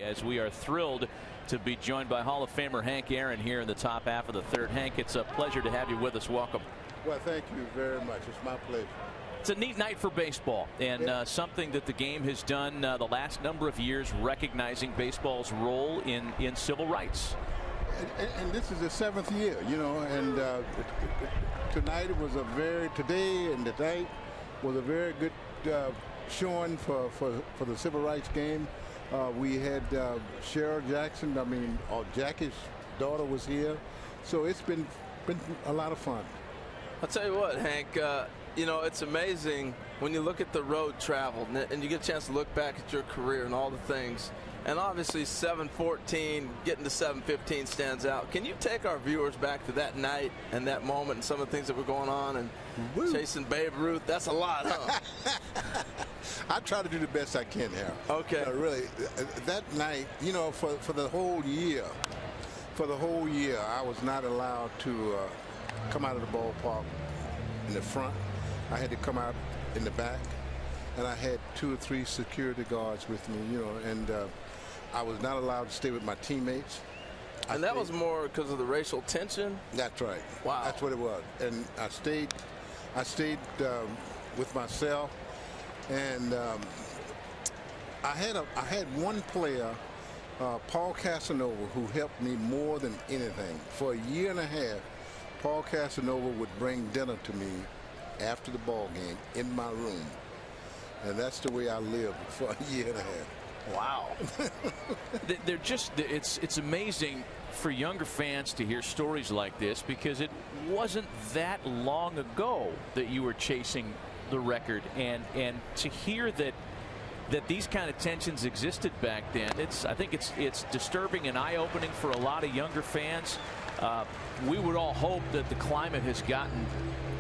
As we are thrilled to be joined by Hall of Famer Hank Aaron here in the top half of the third. Hank, it's a pleasure to have you with us. Welcome. Well, thank you very much. It's my pleasure. It's a neat night for baseball, and something that the game has done the last number of years, recognizing baseball's role in civil rights. And this is the 7th year, you know, and tonight today and tonight was a very good showing for the civil rights game. We had Cheryl Jackson, Jackie's daughter was here. So it's been a lot of fun. I'll tell you what, Hank, you know, it's amazing when you look at the road traveled and you get a chance to look back at your career and all the things. And obviously 7-14, getting to 7-15 stands out. Can you take our viewers back to that night and that moment and some of the things that were going on and chasing Babe Ruth? That's a lot, huh? I try to do the best I can here. Okay. Really, that night, you know, for the whole year, I was not allowed to come out of the ballpark in the front. I had to come out in the back, and I had 2 or 3 security guards with me, you know, and I was not allowed to stay with my teammates. And that was more because of the racial tension? That's right. Wow. That's what it was. And I stayed with myself. And I had one player, Paul Casanova, who helped me more than anything. For a year and a half, Paul Casanova would bring dinner to me after the ball game in my room. And that's the way I lived for a year and a half. Wow. They're just, it's amazing for younger fans to hear stories like this, because it wasn't that long ago that you were chasing the record, and to hear that these kind of tensions existed back then, I think it's disturbing and eye-opening for a lot of younger fans. We would all hope that the climate has gotten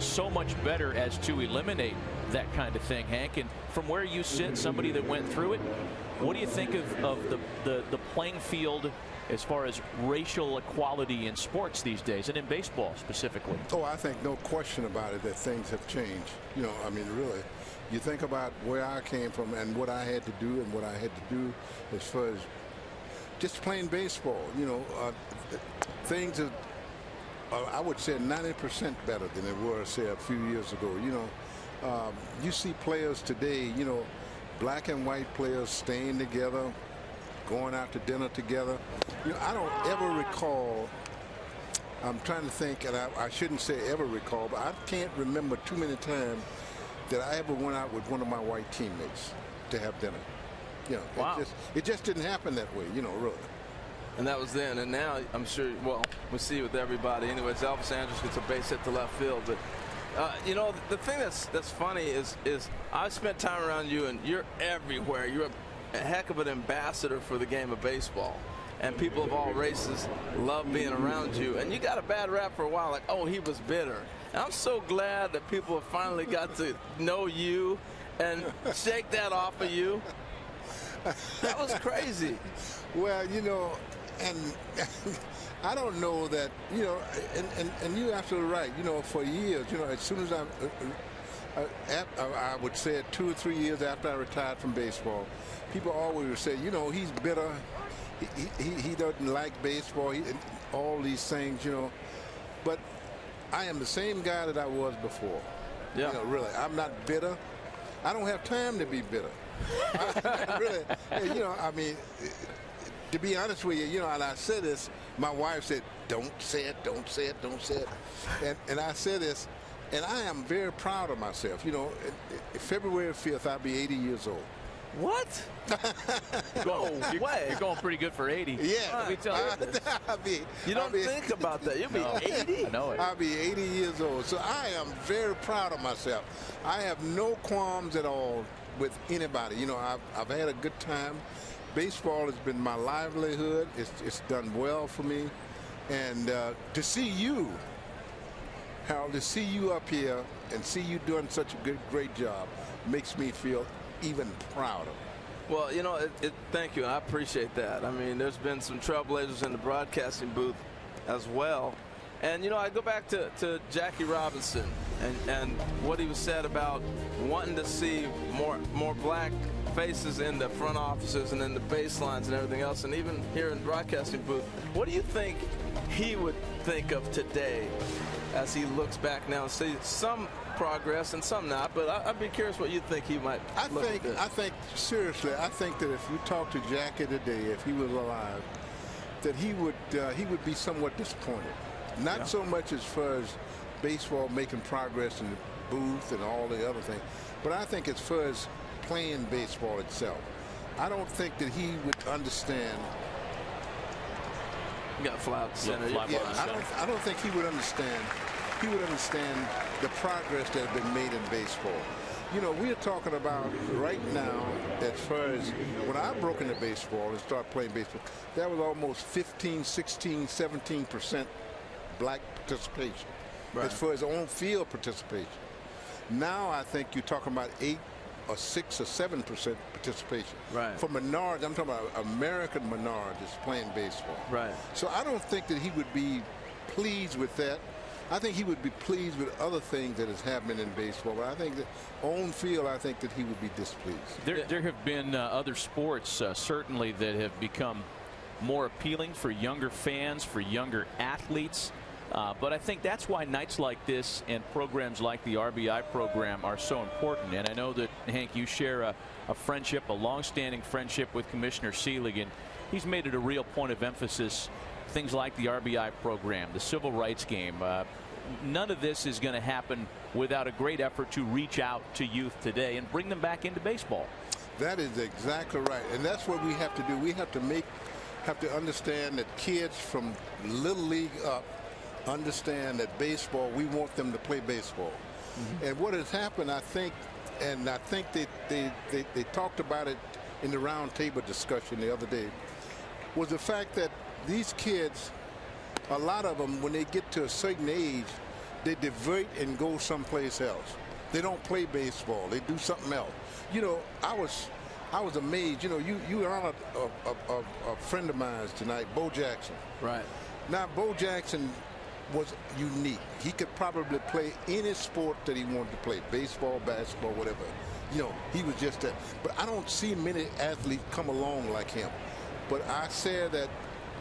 so much better as to eliminate that kind of thing, Hank. And from where you sit, somebody that went through it, what do you think of the playing field as far as racial equality in sports these days, and in baseball specifically? Oh, I think no question about it that things have changed. You know, I mean, really, you think about where I came from and what I had to do and what I had to do as far as just playing baseball. You know, things are, I would say, 90% better than they were, say, a few years ago. You know, you see players today, you know, black and white players staying together, going out to dinner together. You know, I don't ever recall, I'm trying to think, and I shouldn't say ever recall, but I can't remember too many times that I ever went out with one of my white teammates to have dinner. You know, wow. It just didn't happen that way, you know, really. And that was then, and now I'm sure, well, we see with everybody. Anyways, Elvis Andrus gets a base hit to left field, but you know, the thing that's funny is I've spent time around you, and you're everywhere. You're a heck of an ambassador for the game of baseball, and people of all races love being around you. And you got a bad rap for a while, like, oh, he was bitter. And I'm so glad that people have finally got to know you and shake that off of you. That was crazy. Well, you know, and I don't know that, you know, and you're absolutely right. You know, for years, you know, as soon as I would say 2 or 3 years after I retired from baseball, people always would say, you know, he's bitter. He doesn't like baseball. All these things, you know. But I am the same guy that I was before. Yeah. You know, really, I'm not bitter. I don't have time to be bitter. Really, you know, I mean, to be honest with you, you know, and I said this, my wife said, don't say it, don't say it, don't say it. And I said this, and I am very proud of myself. You know, February 5th, I'll be 80 years old. What? You're going pretty good for 80. Yeah. Let me tell you this. You don't think about that. You'll be 80. I know it. I'll be 80 years old. So I am very proud of myself. I have no qualms at all with anybody. You know, I've had a good time. Baseball has been my livelihood. It's done well for me. And to see you, Harold, to see you up here and see you doing such a great job makes me feel even prouder. Well, you know, thank you. I appreciate that. I mean, there's been some trailblazers in the broadcasting booth as well. And, you know, I go back to Jackie Robinson and what he was said about wanting to see more black faces in the front offices and in the baselines and everything else, and even here in the broadcasting booth, what do you think he would think of today as he looks back now and sees some progress and some not? But I'd be curious what you think he might look at this. I think seriously, I think that if you talk to Jackie today, if he was alive, that he would be somewhat disappointed. Not so much as far as baseball making progress in the booth and all the other things, but I think as far as playing baseball itself, I don't think that he would understand. You got fly out to center. I don't think he would understand. He would understand the progress that has been made in baseball. You know, we are talking about right now, as far as when I broke into baseball and started playing baseball, that was almost 15, 16, 17% black participation, as far as on-field participation. Now I think you're talking about 8 or 6 or 7% participation. Right. For minorities, I'm talking about American minorities playing baseball. Right. So I don't think that he would be pleased with that. I think he would be pleased with other things that is happening in baseball. But I think that on field, I think that he would be displeased. There have been other sports certainly that have become more appealing for younger fans, for younger athletes. But I think that's why nights like this and programs like the RBI program are so important. And I know that, Hank, you share a friendship, a long-standing friendship with Commissioner Seelig, and he's made it a real point of emphasis. Things like the RBI program, the civil rights game. None of this is going to happen without a great effort to reach out to youth today and bring them back into baseball. That is exactly right. And that's what we have to do. We have to understand that kids from little league up understand that baseball, we want them to play baseball. And what has happened, I think, and I think they talked about it in the round table discussion the other day, was the fact that these kids, a lot of them, when they get to a certain age, they divert and go someplace else. They don't play baseball. They do something else. You know, I was amazed. You know, you honored a friend of mine tonight, Bo Jackson. Right. Now, Bo Jackson was unique. He could probably play any sport that he wanted to play, baseball, basketball, whatever. You know, he was just that. But I don't see many athletes come along like him. But I said that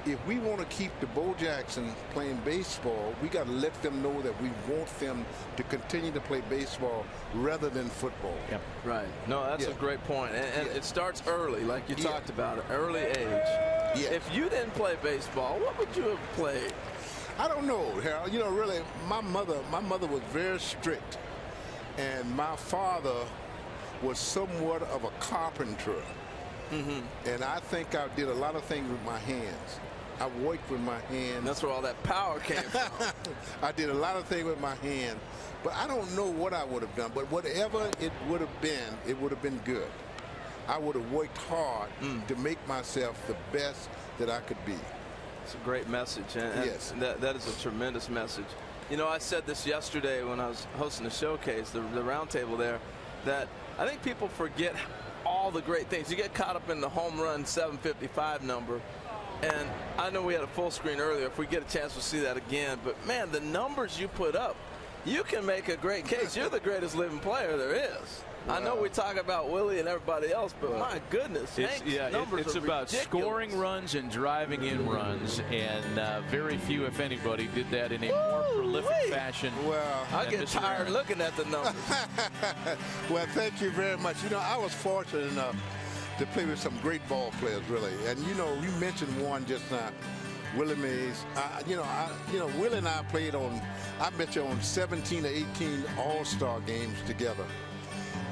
if we want to keep the Bo Jackson playing baseball, we got to let them know that we want them to continue to play baseball rather than football. Yep. Right. No, that's a great point. And it starts early, like you talked about, at early age. If you didn't play baseball, what would you have played? I don't know, Harold. You know, really, my mother was very strict, and my father was somewhat of a carpenter. And I think I did a lot of things with my hands. I worked with my hands. That's where all that power came from. I did a lot of things with my hands, but I don't know what I would have done. But whatever it would have been good. I would have worked hard to make myself the best that I could be. It's a great message, and yes, that is a tremendous message. You know, I said this yesterday when I was hosting the showcase, the roundtable there, that I think people forget all the great things. You get caught up in the home run 755 number, and I know we had a full screen earlier. If we get a chance, we'll see that again. But man, the numbers you put up, you can make a great case. You're the greatest living player there is. Wow. I know we talk about Willie and everybody else, but my goodness, it's about ridiculous. Scoring runs and driving in runs, and very few, if anybody, did that in a more prolific fashion. Well, I get tired looking at the numbers. Well, thank you very much. You know, I was fortunate enough to play with some great ball players, really. And you know, you mentioned one just now, Willie Mays. Willie and I played on, I bet you, on 17 or 18 All-Star games together.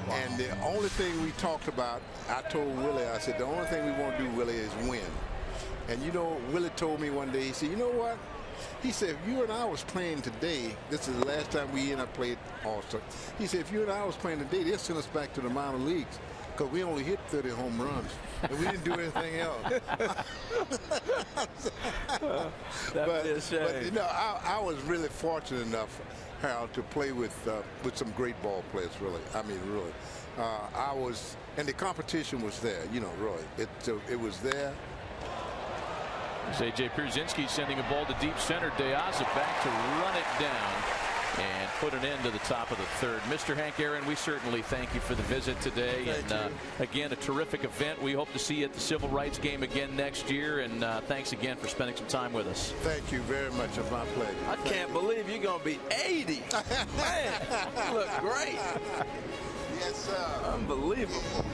Wow. And the only thing we talked about, I told Willie, I said, the only thing we want to do, Willie, is win. And you know, Willie told me one day, he said, you know what? He said, if you and I was playing today, this is the last time we and I played All-Star. He said, if you and I was playing today, they'll send us back to the minor leagues because we only hit 30 home runs. And we didn't do anything else. But you know, I was really fortunate enough, Harold, to play with some great ball players, really. I mean, really. I was, and the competition was there, you know, really. It was there. A.J. Pierzynski sending a ball to deep center. De Aza back to run it down. and put an end to the top of the third. Mr. Hank Aaron, we certainly thank you for the visit today. Again, a terrific event. We hope to see you at the Civil Rights Game again next year. And thanks again for spending some time with us. Thank you very much. It's my pleasure. I can't believe you're going to be 80. Man, you look great. Yes, sir. Unbelievable.